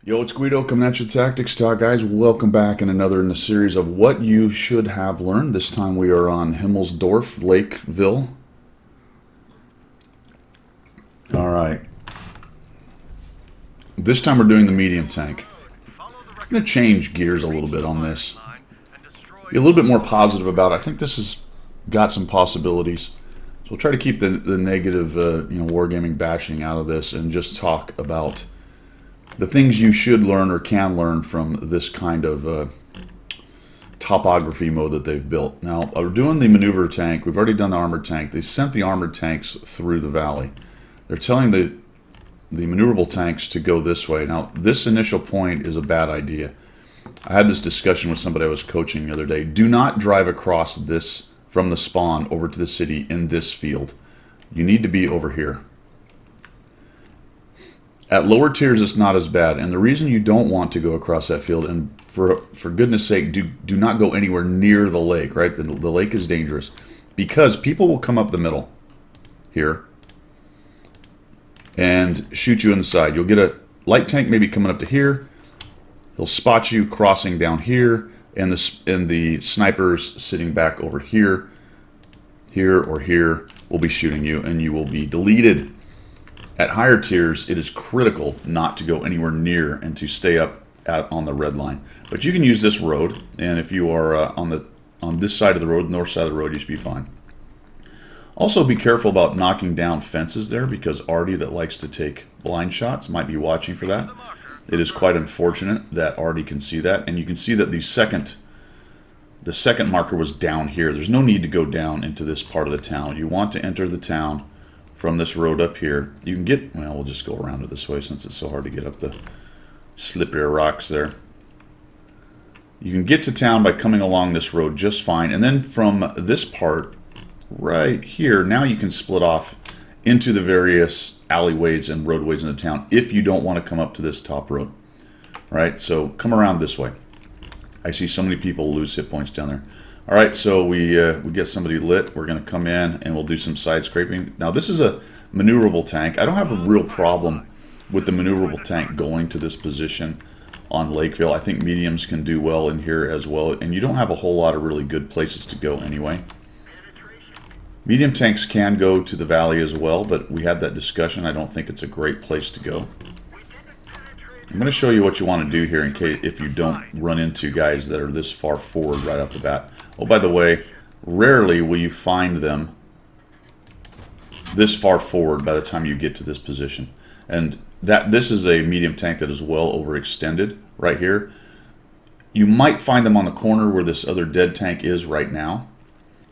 Yo, it's Guido coming at you with Tactics Talk, guys. Welcome back in another in the series of what you should have learned. This time we are on Himmelsdorf, Lakeville. All right. This time we're doing the medium tank. I'm going to change gears a little bit on this. Be a little bit more positive about it. I think this has got some possibilities. So we'll try to keep the negative, wargaming bashing out of this and just talk about the things you should learn or can learn from this kind of topography mode that they've built. Now, we're doing the maneuver tank. We've already done the armored tank. They sent the armored tanks through the valley. They're telling the maneuverable tanks to go this way. Now, this initial point is a bad idea. I had this discussion with somebody I was coaching the other day. Do not drive across this from the spawn over to the city in this field. You need to be over here. At lower tiers, it's not as bad, and the reason you don't want to go across that field, and for goodness sake, do not go anywhere near the lake, right? The lake is dangerous, because people will come up the middle here and shoot you in the side. You'll get a light tank maybe coming up to here. He'll spot you crossing down here, and the snipers sitting back over here, or here, will be shooting you, and you will be deleted. At higher tiers, it is critical not to go anywhere near and to stay up on the red line. But you can use this road, and if you are on this side of the road, north side of the road, you should be fine. Also, be careful about knocking down fences there, because Artie, that likes to take blind shots, might be watching for that. It is quite unfortunate that Artie can see that, and you can see that the second marker was down here. There's no need to go down into this part of the town. You want to enter the town from this road up here. You can get, well, we'll just go around it this way since it's so hard to get up the slippery rocks there. You can get to town by coming along this road just fine, and then from this part right here, now you can split off into the various alleyways and roadways in the town if you don't want to come up to this top road. Right, so come around this way. I see so many people lose hit points down there. All right, so we get somebody lit. We're going to come in and we'll do some side scraping. Now, this is a maneuverable tank. I don't have a real problem with the maneuverable tank going to this position on Lakeville. I think mediums can do well in here as well, and you don't have a whole lot of really good places to go anyway. Medium tanks can go to the valley as well, but we had that discussion. I don't think it's a great place to go. I'm going to show you what you want to do here in case if you don't run into guys that are this far forward right off the bat. Oh, by the way, rarely will you find them this far forward by the time you get to this position. And this is a medium tank that is well overextended right here. You might find them on the corner where this other dead tank is right now.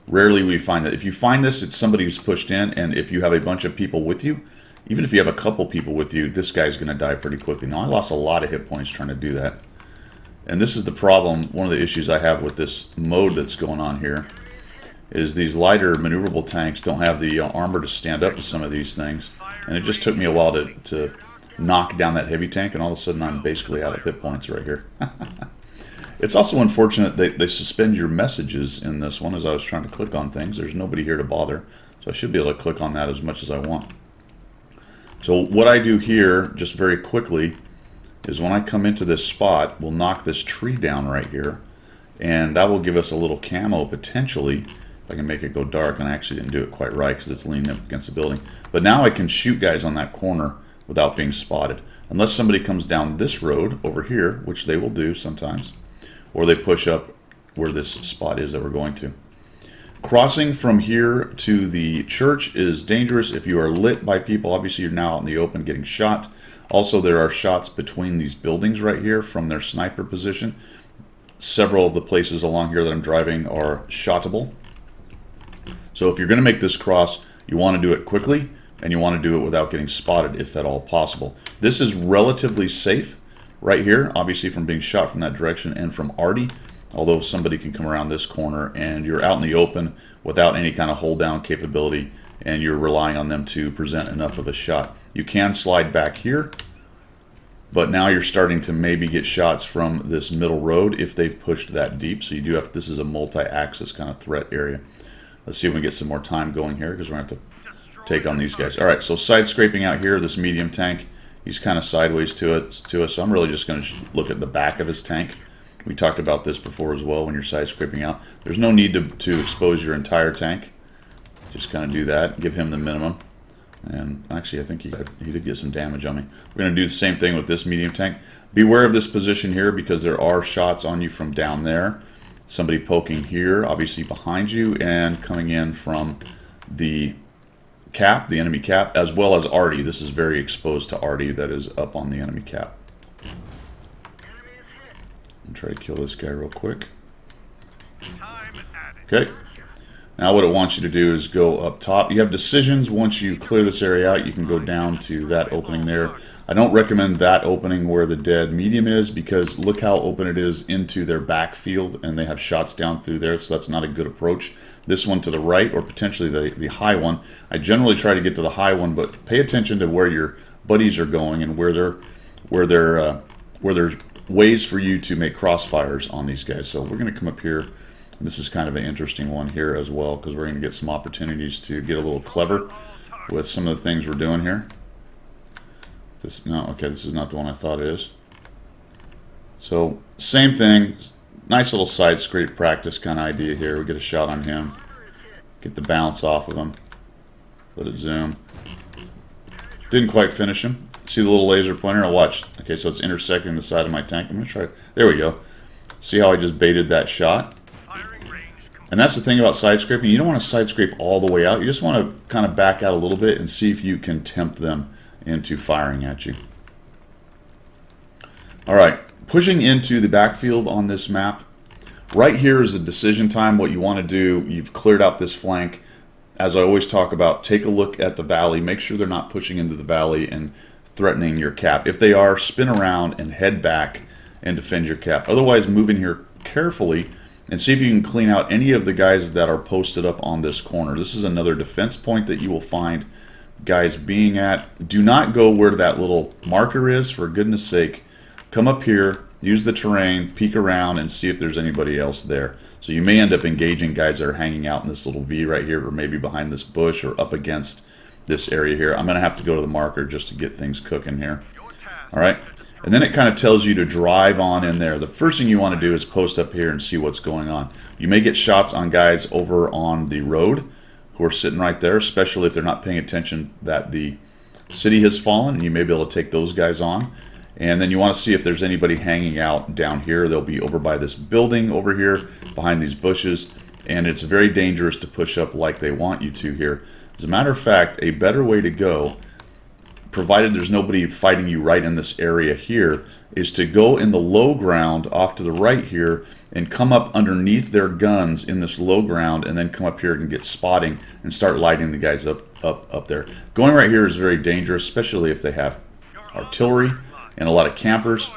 Rarely will you find that. If you find this, it's somebody who's pushed in, and if you have a bunch of people with you, even if you have a couple people with you, this guy's going to die pretty quickly. Now, I lost a lot of hit points trying to do that. And this is the problem, one of the issues I have with this mode that's going on here, is these lighter maneuverable tanks don't have the armor to stand up to some of these things. And it just took me a while to knock down that heavy tank, and all of a sudden I'm basically out of hit points right here. It's also unfortunate they suspend your messages in this one as I was trying to click on things. There's nobody here to bother, so I should be able to click on that as much as I want. So what I do here, just very quickly, is when I come into this spot, we'll knock this tree down right here, and that will give us a little camo potentially. If I can make it go dark, and I actually didn't do it quite right because it's leaning up against the building. But now I can shoot guys on that corner without being spotted. Unless somebody comes down this road over here, which they will do sometimes, or they push up where this spot is that we're going to. Crossing from here to the church is dangerous if you are lit by people. Obviously, you're now out in the open getting shot. Also, there are shots between these buildings right here from their sniper position. Several of the places along here that I'm driving are shottable. So if you're going to make this cross, you want to do it quickly, and you want to do it without getting spotted if at all possible. This is relatively safe right here, obviously from being shot from that direction and from Artie. Although somebody can come around this corner and you're out in the open without any kind of hold down capability, and you're relying on them to present enough of a shot. You can slide back here, but now you're starting to maybe get shots from this middle road if they've pushed that deep. So you do have, this is a multi-axis kind of threat area. Let's see if we can get some more time going here, because we're going to have to take on these guys. All right, so side scraping out here, this medium tank He's kind of sideways to us, so I'm really just going to look at the back of his tank. We talked about this before as well when you're side scraping out. There's no need to expose your entire tank. Just kind of do that. Give him the minimum. And actually, I think he did get some damage on me. We're going to do the same thing with this medium tank. Beware of this position here because there are shots on you from down there. Somebody poking here, obviously behind you, and coming in from the cap, the enemy cap, as well as Artie. This is very exposed to Artie that is up on the enemy cap. I'll try to kill this guy real quick. Okay. Now what it wants you to do is go up top. You have decisions. Once you clear this area out, you can go down to that opening there. I don't recommend that opening where the dead medium is because look how open it is into their backfield, and they have shots down through there, so that's not a good approach. This one to the right, or potentially the high one. I generally try to get to the high one, but pay attention to where your buddies are going and where there's ways for you to make crossfires on these guys. So we're going to come up here. This is kind of an interesting one here as well because we're going to get some opportunities to get a little clever with some of the things we're doing here. This is not the one I thought it is. So same thing, nice little side scrape practice kind of idea here. We get a shot on him, get the bounce off of him, let it zoom. Didn't quite finish him. See the little laser pointer? I'll watch. Okay, so it's intersecting the side of my tank. I'm going to try. There we go. See how I just baited that shot? And that's the thing about side scraping. You don't want to side scrape all the way out. You just want to kind of back out a little bit and see if you can tempt them into firing at you. All right, pushing into the backfield on this map. Right here is a decision time. What you want to do, you've cleared out this flank. As I always talk about, take a look at the valley. Make sure they're not pushing into the valley and threatening your cap. If they are, spin around and head back and defend your cap. Otherwise, move in here carefully and see if you can clean out any of the guys that are posted up on this corner. This is another defense point that you will find guys being at. Do not go where that little marker is, for goodness sake. Come up here, use the terrain, peek around, and see if there's anybody else there. So you may end up engaging guys that are hanging out in this little V right here, or maybe behind this bush, or up against this area here. I'm going to have to go to the marker just to get things cooking here. All right. And then it kind of tells you to drive on in there. The first thing you want to do is post up here and see what's going on. You may get shots on guys over on the road who are sitting right there, especially if they're not paying attention that the city has fallen, and you may be able to take those guys on. And then you want to see if there's anybody hanging out down here. They'll be over by this building over here, behind these bushes, and it's very dangerous to push up like they want you to here. As a matter of fact, a better way to go, provided there's nobody fighting you right in this area here, is to go in the low ground off to the right here and come up underneath their guns in this low ground, and then come up here and get spotting and start lighting the guys up there. Going right here is very dangerous, especially if they have artillery and a lot of campers.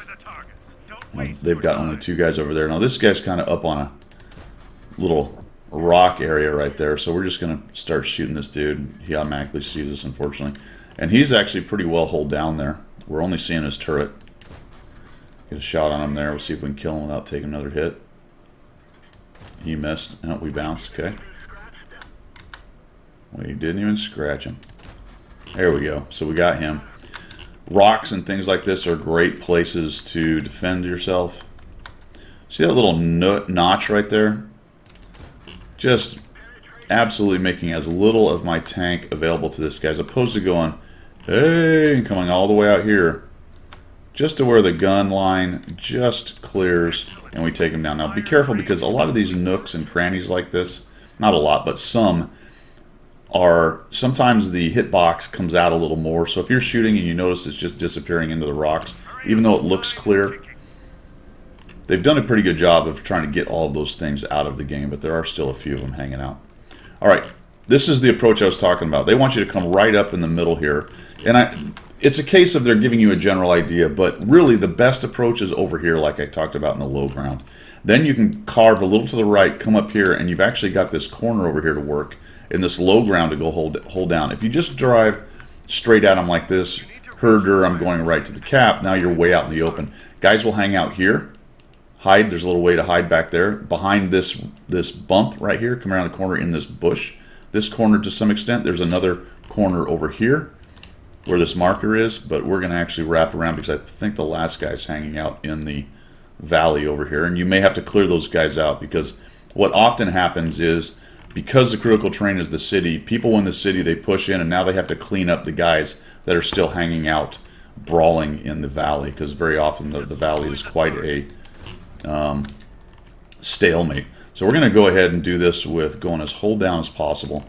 They've got only 2 guys over there. Now this guy's kind of up on a little rock area right there, so we're just going to start shooting this dude. He automatically sees us, unfortunately. And he's actually pretty well holed down there. We're only seeing his turret. Get a shot on him there. We'll see if we can kill him without taking another hit. He missed. Oh, we bounced. Okay. We didn't even scratch him. There we go. So we got him. Rocks and things like this are great places to defend yourself. See that little notch right there? Just absolutely making as little of my tank available to this guy, as opposed to going, hey, and coming all the way out here, just to where the gun line just clears, and we take him down. Now, be careful, because a lot of these nooks and crannies like this, not a lot, but some, sometimes the hitbox comes out a little more. So if you're shooting and you notice it's just disappearing into the rocks, even though it looks clear, they've done a pretty good job of trying to get all of those things out of the game, but there are still a few of them hanging out. All right, this is the approach I was talking about. They want you to come right up in the middle here. And it's a case of they're giving you a general idea, but really the best approach is over here, like I talked about in the low ground. Then you can carve a little to the right, come up here, and you've actually got this corner over here to work, in this low ground to go hold down. If you just drive straight at them like this, herder, I'm going right to the cap, now you're way out in the open. Guys will hang out here, hide, there's a little way to hide back there, behind this bump right here, come around the corner in this bush. This corner to some extent, there's another corner over here. where this marker is, but we're going to actually wrap around because I think the last guy's hanging out in the valley over here. And you may have to clear those guys out, because what often happens is, because the critical terrain is the city, people in the city, they push in and now they have to clean up the guys that are still hanging out, brawling in the valley, because very often the valley is quite a stalemate. So we're going to go ahead and do this with going as hold down as possible.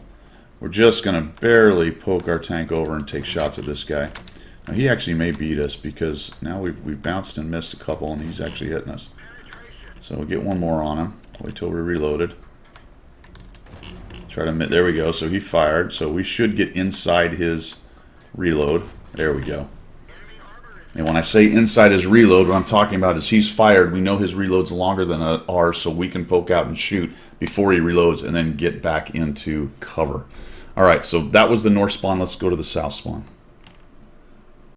We're just going to barely poke our tank over and take shots at this guy. Now he actually may beat us, because now we've bounced and missed a couple and he's actually hitting us. So we'll get one more on him. Wait till we're reloaded. Try to, there we go. So he fired. So we should get inside his reload. There we go. And when I say inside his reload, what I'm talking about is he's fired. We know his reload's longer than ours, so we can poke out and shoot before he reloads and then get back into cover. All right, so that was the north spawn. Let's go to the south spawn.